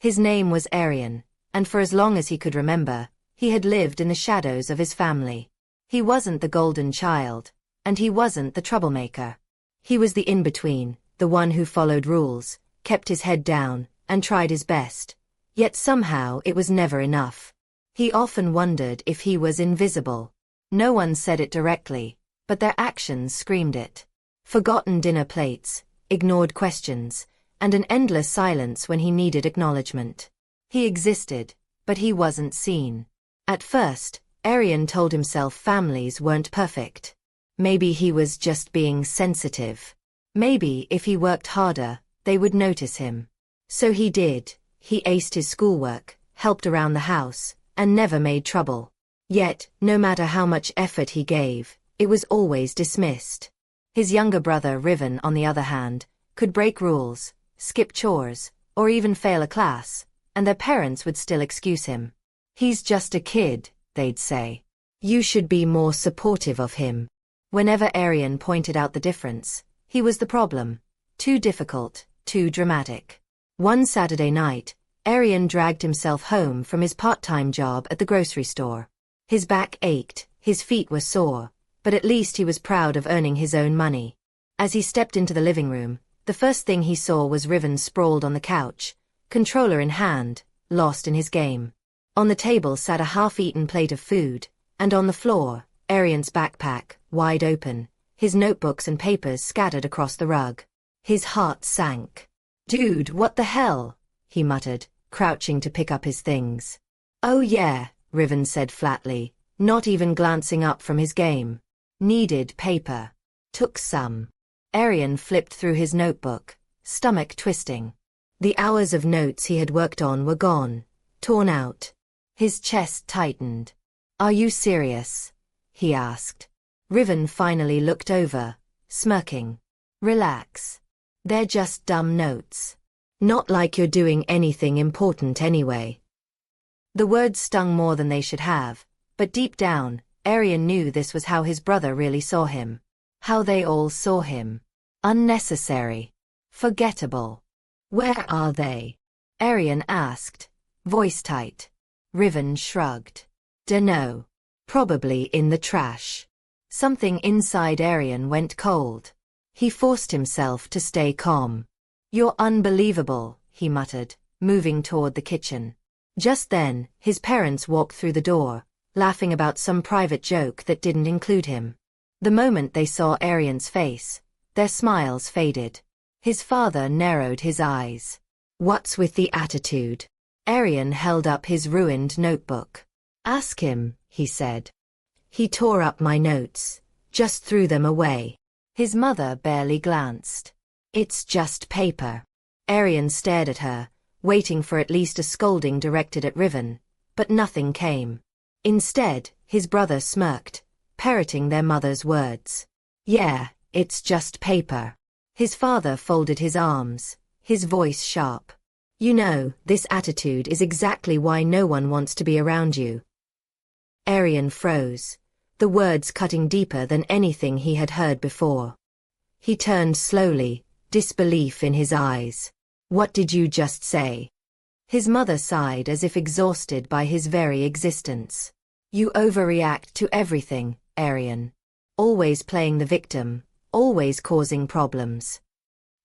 His name was Erian, and for as long as he could remember, he had lived in the shadows of his family. He wasn't the golden child, and he wasn't the troublemaker. He was the in-between, the one who followed rules, kept his head down, and tried his best. Yet somehow it was never enough. He often wondered if he was invisible. No one said it directly, but their actions screamed it. Forgotten dinner plates, ignored questions, and an endless silence when he needed acknowledgement. He existed, but he wasn't seen. At first, Erian told himself families weren't perfect. Maybe he was just being sensitive. Maybe if he worked harder, they would notice him. So he did. He aced his schoolwork, helped around the house, and never made trouble. Yet, no matter how much effort he gave, it was always dismissed. His younger brother Riven, on the other hand, could break rules, skip chores, or even fail a class, and their parents would still excuse him. "He's just a kid," they'd say. "You should be more supportive of him." Whenever Erian pointed out the difference, he was the problem. Too difficult, too dramatic. One Saturday night, Erian dragged himself home from his part-time job at the grocery store. His back ached, his feet were sore, but at least he was proud of earning his own money. As he stepped into the living room, the first thing he saw was Riven sprawled on the couch, controller in hand, lost in his game. On the table sat a half-eaten plate of food, and on the floor, Erian's backpack, wide open, his notebooks and papers scattered across the rug. His heart sank. "Dude, what the hell?" he muttered, crouching to pick up his things. "Oh yeah," Riven said flatly, not even glancing up from his game. "Needed paper. Took some." Erian flipped through his notebook, stomach twisting. The hours of notes he had worked on were gone, torn out. His chest tightened. "Are you serious?" he asked. Riven finally looked over, smirking. "Relax. They're just dumb notes. Not like you're doing anything important anyway." The words stung more than they should have, but deep down, Erian knew this was how his brother really saw him. How they all saw him. Unnecessary. Forgettable. "Where are they?" Erian asked, voice tight. Riven shrugged. "Dunno. Probably in the trash." Something inside Erian went cold. He forced himself to stay calm. "You're unbelievable," he muttered, moving toward the kitchen. Just then, his parents walked through the door, laughing about some private joke that didn't include him. The moment they saw Erian's face, their smiles faded. His father narrowed his eyes. "What's with the attitude?" Erian held up his ruined notebook. "Ask him," he said. "He tore up my notes, just threw them away." His mother barely glanced. "It's just paper." Erian stared at her, waiting for at least a scolding directed at Riven, but nothing came. Instead, his brother smirked, parroting their mother's words. "Yeah, it's just paper." His father folded his arms, his voice sharp. "You know, this attitude is exactly why no one wants to be around you." Erian froze, the words cutting deeper than anything he had heard before. He turned slowly, disbelief in his eyes. "What did you just say?" His mother sighed as if exhausted by his very existence. "You overreact to everything, Erian. Always playing the victim, always causing problems."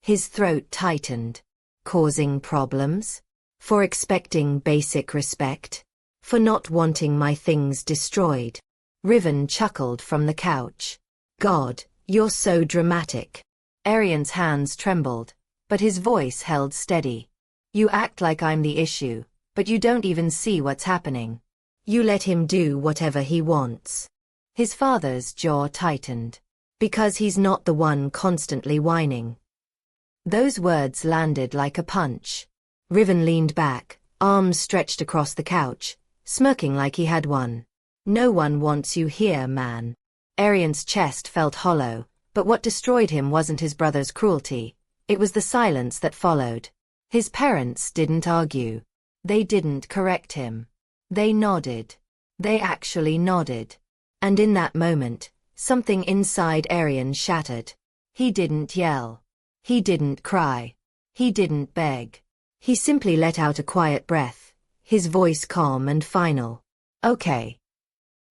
His throat tightened. Causing problems? For expecting basic respect? For not wanting my things destroyed? Riven chuckled from the couch. "God, you're so dramatic." Erian's hands trembled, but his voice held steady. "You act like I'm the issue, but you don't even see what's happening. You let him do whatever he wants." His father's jaw tightened. "Because he's not the one constantly whining." Those words landed like a punch. Riven leaned back, arms stretched across the couch, smirking like he had won. "No one wants you here, man." Erian's chest felt hollow, but what destroyed him wasn't his brother's cruelty, it was the silence that followed. His parents didn't argue. They didn't correct him. They nodded. They actually nodded. And in that moment, something inside Erian shattered. He didn't yell. He didn't cry. He didn't beg. He simply let out a quiet breath, his voice calm and final. Okay.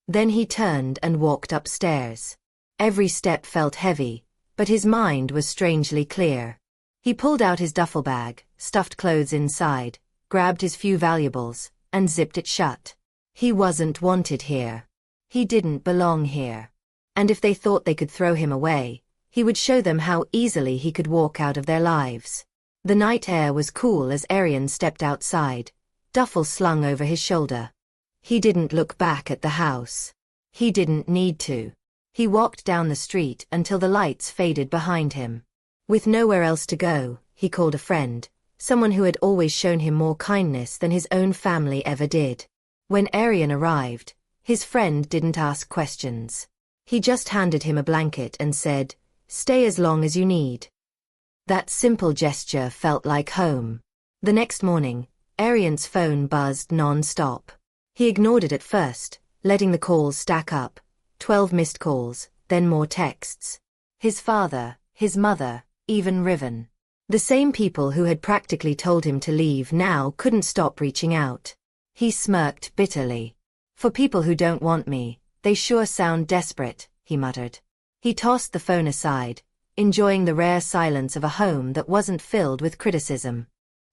Then he turned and walked upstairs. Every step felt heavy, but his mind was strangely clear. He pulled out his duffel bag, stuffed clothes inside, grabbed his few valuables, and zipped it shut. He wasn't wanted here. He didn't belong here. And if they thought they could throw him away, he would show them how easily he could walk out of their lives. The night air was cool as Erian stepped outside, duffel slung over his shoulder. He didn't look back at the house. He didn't need to. He walked down the street until the lights faded behind him. With nowhere else to go, he called a friend, someone who had always shown him more kindness than his own family ever did. When Erian arrived, his friend didn't ask questions. He just handed him a blanket and said, "Stay as long as you need." That simple gesture felt like home. The next morning, Erian's phone buzzed non-stop. He ignored it at first, letting the calls stack up, 12 missed calls, then more texts. His father, his mother, even Riven. The same people who had practically told him to leave now couldn't stop reaching out. He smirked bitterly. "For people who don't want me, they sure sound desperate," he muttered. He tossed the phone aside, enjoying the rare silence of a home that wasn't filled with criticism.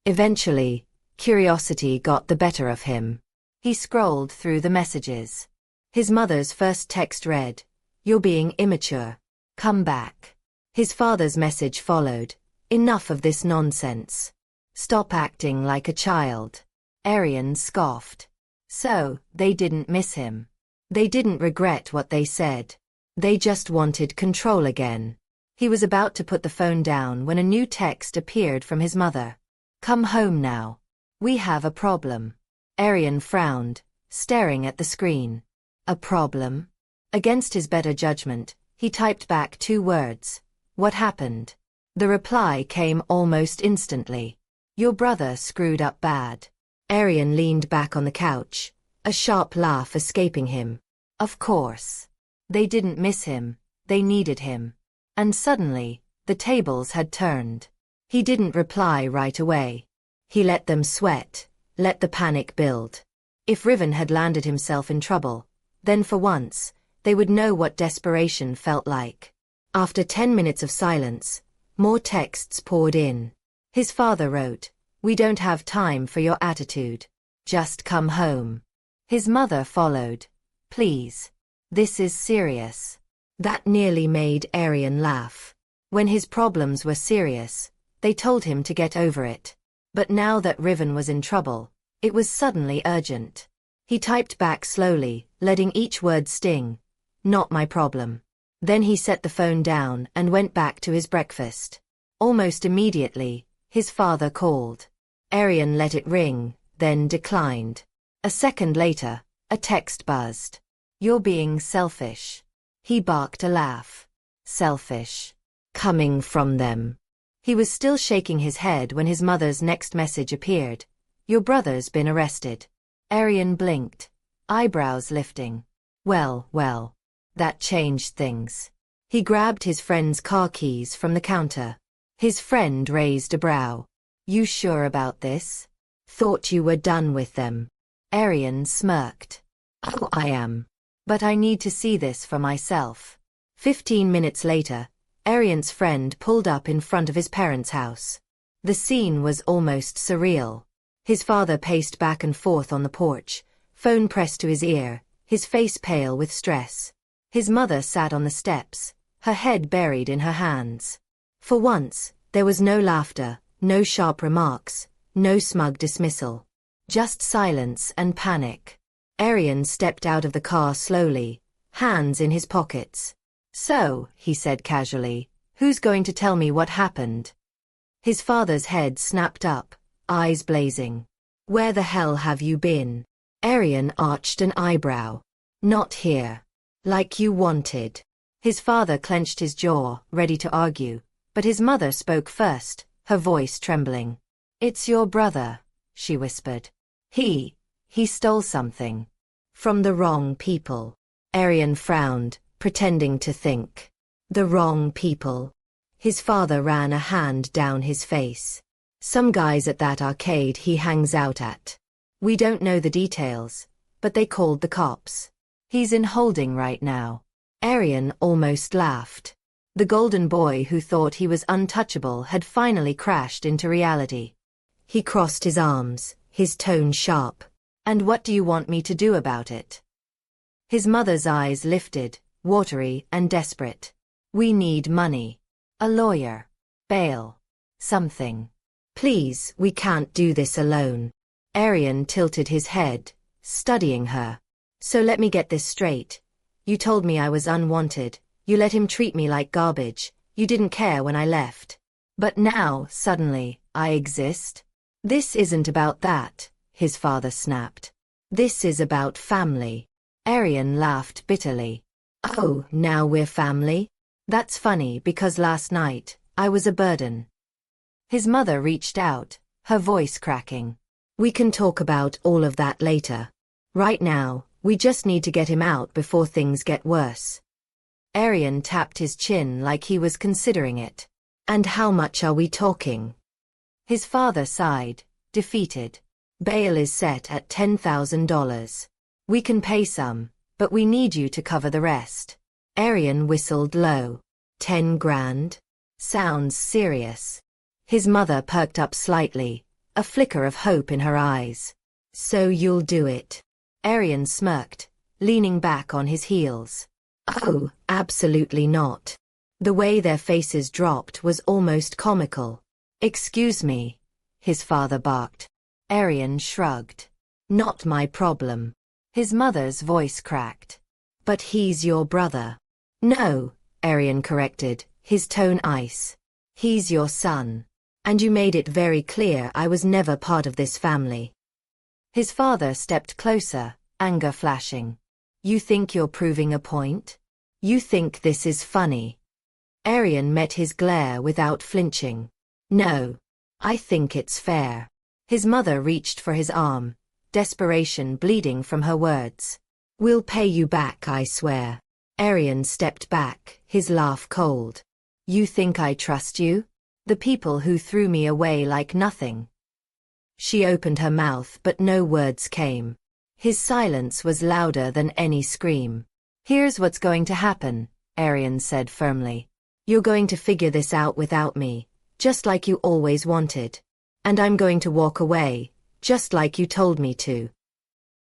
Eventually, curiosity got the better of him. He scrolled through the messages. His mother's first text read, "You're being immature. Come back." His father's message followed, "Enough of this nonsense. Stop acting like a child." Erian scoffed. So, they didn't miss him. They didn't regret what they said. They just wanted control again. He was about to put the phone down when a new text appeared from his mother. "Come home now. We have a problem." Erian frowned, staring at the screen. A problem? Against his better judgment, he typed back 2 words. "What happened?" The reply came almost instantly. "Your brother screwed up bad." Erian leaned back on the couch, a sharp laugh escaping him. Of course. They didn't miss him, they needed him. And suddenly, the tables had turned. He didn't reply right away. He let them sweat, let the panic build. If Riven had landed himself in trouble, then for once, they would know what desperation felt like. After 10 minutes of silence, more texts poured in. His father wrote, "We don't have time for your attitude. Just come home." His mother followed, "Please. This is serious." That nearly made Erian laugh. When his problems were serious, they told him to get over it. But now that Riven was in trouble, it was suddenly urgent. He typed back slowly, letting each word sting. "Not my problem." Then he set the phone down and went back to his breakfast. Almost immediately, his father called. Erian let it ring, then declined. A second later, a text buzzed. "You're being selfish." He barked a laugh. Selfish. Coming from them. He was still shaking his head when his mother's next message appeared. "Your brother's been arrested." Erian blinked, eyebrows lifting. Well, that changed things. He grabbed his friend's car keys from the counter. His friend raised a brow. "You sure about this? Thought you were done with them." Erian smirked. "Oh, I am. But I need to see this for myself." 15 minutes later, Erian's friend pulled up in front of his parents' house. The scene was almost surreal. His father paced back and forth on the porch, phone pressed to his ear, his face pale with stress. His mother sat on the steps, her head buried in her hands. For once, there was no laughter, no sharp remarks, no smug dismissal. Just silence and panic. Erian stepped out of the car slowly, hands in his pockets. "So," he said casually, "who's going to tell me what happened?" His father's head snapped up, eyes blazing. "Where the hell have you been?" Erian arched an eyebrow. "Not here. Like you wanted." His father clenched his jaw, ready to argue, but his mother spoke first, her voice trembling. "It's your brother," she whispered. He stole something. From the wrong people." Erian frowned, pretending to think. The wrong people. His father ran a hand down his face. Some guys at that arcade he hangs out at. We don't know the details, but they called the cops. He's in holding right now." Erian almost laughed. The golden boy who thought he was untouchable had finally crashed into reality. He crossed his arms, his tone sharp. "And what do you want me to do about it?" His mother's eyes lifted, watery and desperate. "We need money. A lawyer. Bail. Something. Please, we can't do this alone." Erian tilted his head, studying her. "So let me get this straight. You told me I was unwanted. You let him treat me like garbage. You didn't care when I left. But now, suddenly, I exist? This isn't about that," his father snapped. "This is about family." Erian laughed bitterly. "Oh, now we're family? That's funny because last night, I was a burden." His mother reached out, her voice cracking. "We can talk about all of that later. Right now, we just need to get him out before things get worse." Erian tapped his chin like he was considering it. "And how much are we talking?" His father sighed, defeated. "Bail is set at $10,000. We can pay some, but we need you to cover the rest." Erian whistled low. 10 grand? Sounds serious. His mother perked up slightly, a flicker of hope in her eyes. "So you'll do it?" Erian smirked, leaning back on his heels. "Oh, absolutely not." The way their faces dropped was almost comical. "Excuse me," his father barked. Erian shrugged. "Not my problem." His mother's voice cracked. "But he's your brother." "No," Erian corrected, his tone ice. "He's your son. And you made it very clear I was never part of this family." His father stepped closer, anger flashing. "You think you're proving a point? You think this is funny?" Erian met his glare without flinching. "No. I think it's fair." His mother reached for his arm, desperation bleeding from her words. "We'll pay you back, I swear." Erian stepped back, his laugh cold. "You think I trust you? The people who threw me away like nothing." She opened her mouth but no words came. His silence was louder than any scream. "Here's what's going to happen," Erian said firmly. "You're going to figure this out without me, just like you always wanted. And I'm going to walk away, just like you told me to."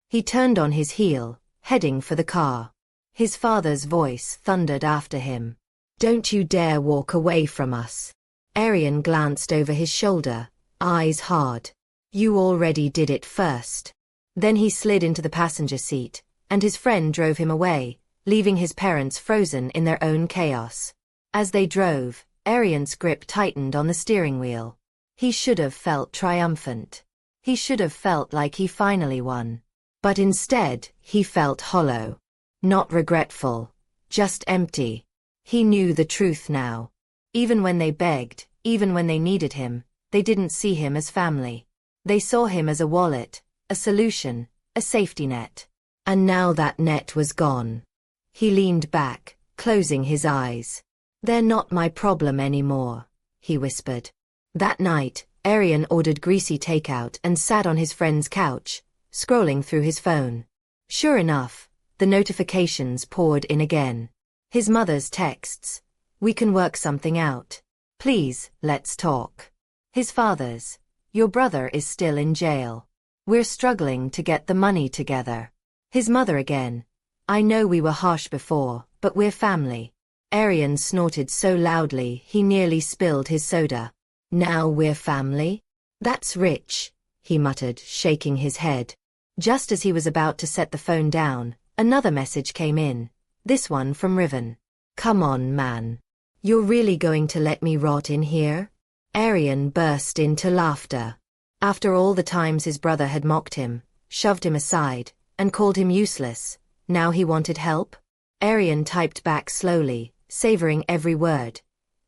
He turned on his heel, heading for the car. His father's voice thundered after him. "Don't you dare walk away from us." Erian glanced over his shoulder, eyes hard. "You already did it first." Then he slid into the passenger seat, and his friend drove him away, leaving his parents frozen in their own chaos. As they drove, Erian's grip tightened on the steering wheel. He should have felt triumphant. He should have felt like he finally won. But instead, he felt hollow. Not regretful, just empty. He knew the truth now. Even when they begged, even when they needed him, they didn't see him as family. They saw him as a wallet, a solution, a safety net. And now that net was gone. He leaned back, closing his eyes. "They're not my problem anymore," he whispered. That night, Erian ordered greasy takeout and sat on his friend's couch, scrolling through his phone. Sure enough, the notifications poured in again. His mother's texts. "We can work something out. Please, let's talk." His father's. "Your brother is still in jail. We're struggling to get the money together." His mother again. "I know we were harsh before, but we're family." Erian snorted so loudly he nearly spilled his soda. "Now we're family? That's rich," he muttered, shaking his head. Just as he was about to set the phone down, another message came in. This one from Riven. "Come on, man. You're really going to let me rot in here?" Erian burst into laughter. After all the times his brother had mocked him, shoved him aside, and called him useless, now he wanted help? Erian typed back slowly, savoring every word.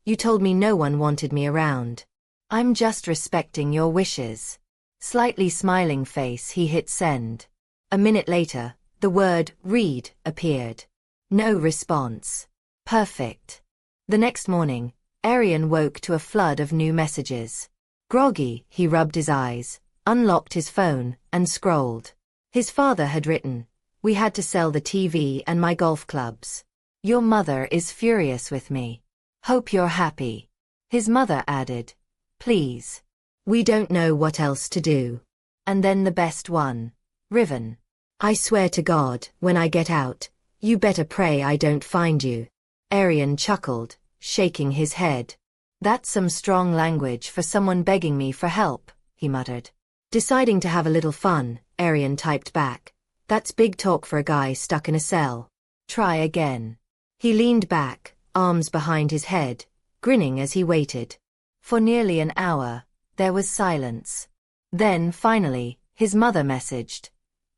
"You told me no one wanted me around. I'm just respecting your wishes." Slightly smiling face, he hit send. A minute later, the word read appeared. No response. Perfect. The next morning, Erian woke to a flood of new messages. Groggy, he rubbed his eyes, unlocked his phone, and scrolled. His father had written, "We had to sell the TV and my golf clubs. Your mother is furious with me. Hope you're happy." His mother added, "Please. We don't know what else to do." And then the best one. Riven. "I swear to God, when I get out, you better pray I don't find you." Erian chuckled, shaking his head. "That's some strong language for someone begging me for help," he muttered. Deciding to have a little fun, Erian typed back, "That's big talk for a guy stuck in a cell. Try again." He leaned back, arms behind his head, grinning as he waited. For nearly an hour, there was silence. Then, finally, his mother messaged,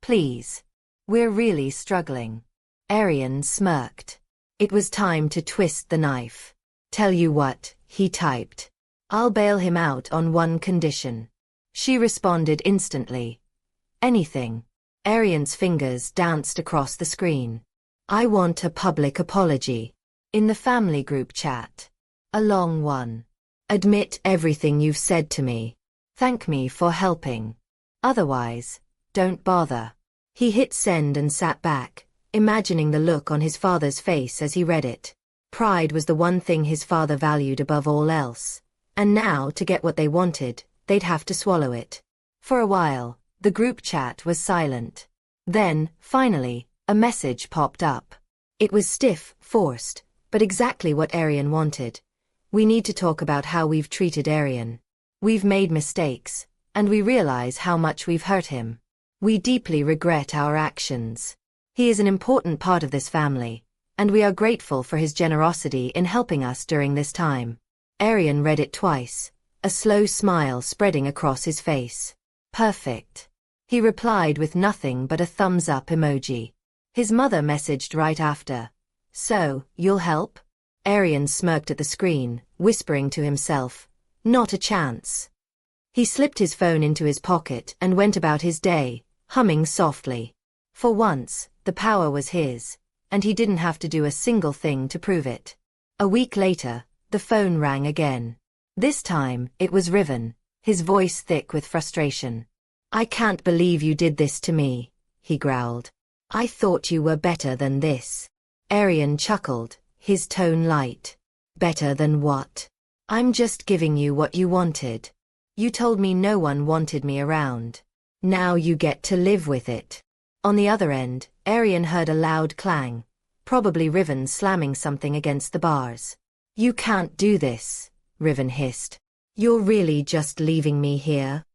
"Please. We're really struggling." Erian smirked. It was time to twist the knife. "Tell you what," he typed. "I'll bail him out on one condition." She responded instantly. "Anything." Erian's fingers danced across the screen. "I want a public apology. In the family group chat. A long one. Admit everything you've said to me. Thank me for helping. Otherwise, don't bother." He hit send and sat back, imagining the look on his father's face as he read it. Pride was the one thing his father valued above all else. And now, to get what they wanted, they'd have to swallow it. For a while, the group chat was silent. Then, finally, a message popped up. It was stiff, forced, but exactly what Erian wanted. "We need to talk about how we've treated Erian. We've made mistakes, and we realize how much we've hurt him. We deeply regret our actions. He is an important part of this family, and we are grateful for his generosity in helping us during this time." Erian read it twice, a slow smile spreading across his face. "Perfect." He replied with nothing but a thumbs-up emoji. His mother messaged right after, "So, you'll help?" Erian smirked at the screen, whispering to himself, "Not a chance." He slipped his phone into his pocket and went about his day, humming softly. For once, the power was his, and he didn't have to do a single thing to prove it. A week later, the phone rang again. This time, it was Riven, his voice thick with frustration. "I can't believe you did this to me," he growled. "I thought you were better than this." Erian chuckled, his tone light. "Better than what? I'm just giving you what you wanted. You told me no one wanted me around. Now you get to live with it." On the other end, Erian heard a loud clang, probably Riven slamming something against the bars. "You can't do this," Riven hissed. "You're really just leaving me here?"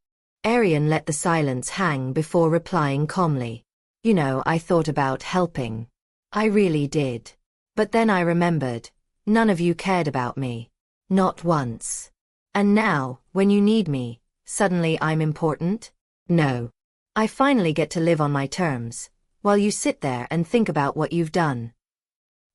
Erian let the silence hang before replying calmly. "You know, I thought about helping. I really did. But then I remembered, none of you cared about me. Not once. And now, when you need me, suddenly I'm important? No. I finally get to live on my terms, while you sit there and think about what you've done."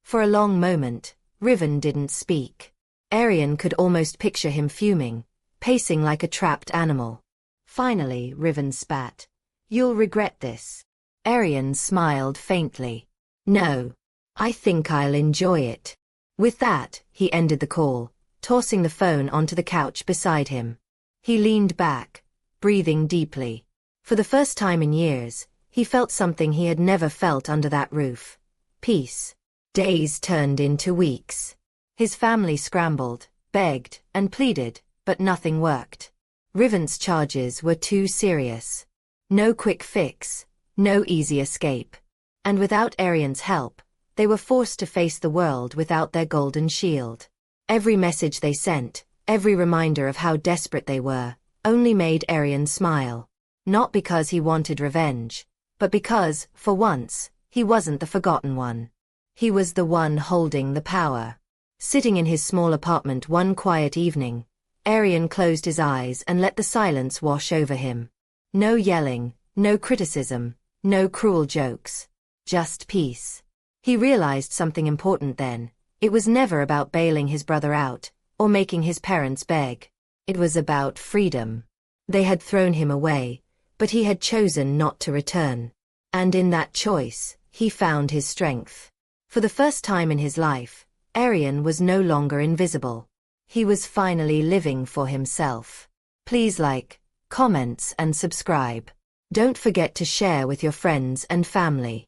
For a long moment, Riven didn't speak. Erian could almost picture him fuming, pacing like a trapped animal. Finally, Riven spat. "You'll regret this." Erian smiled faintly. "No. I think I'll enjoy it." With that, he ended the call, tossing the phone onto the couch beside him. He leaned back, breathing deeply. For the first time in years, he felt something he had never felt under that roof. Peace. Days turned into weeks. His family scrambled, begged, and pleaded, but nothing worked. Riven's charges were too serious. No quick fix, no easy escape. And without Erian's help, they were forced to face the world without their golden shield. Every message they sent, every reminder of how desperate they were, only made Erian smile. Not because he wanted revenge, but because, for once, he wasn't the forgotten one. He was the one holding the power. Sitting in his small apartment one quiet evening, Erian closed his eyes and let the silence wash over him. No yelling, no criticism, no cruel jokes. Just peace. He realized something important then. It was never about bailing his brother out, or making his parents beg. It was about freedom. They had thrown him away, but he had chosen not to return. And in that choice, he found his strength. For the first time in his life, Erian was no longer invisible. He was finally living for himself. Please like, comments and subscribe. Don't forget to share with your friends and family.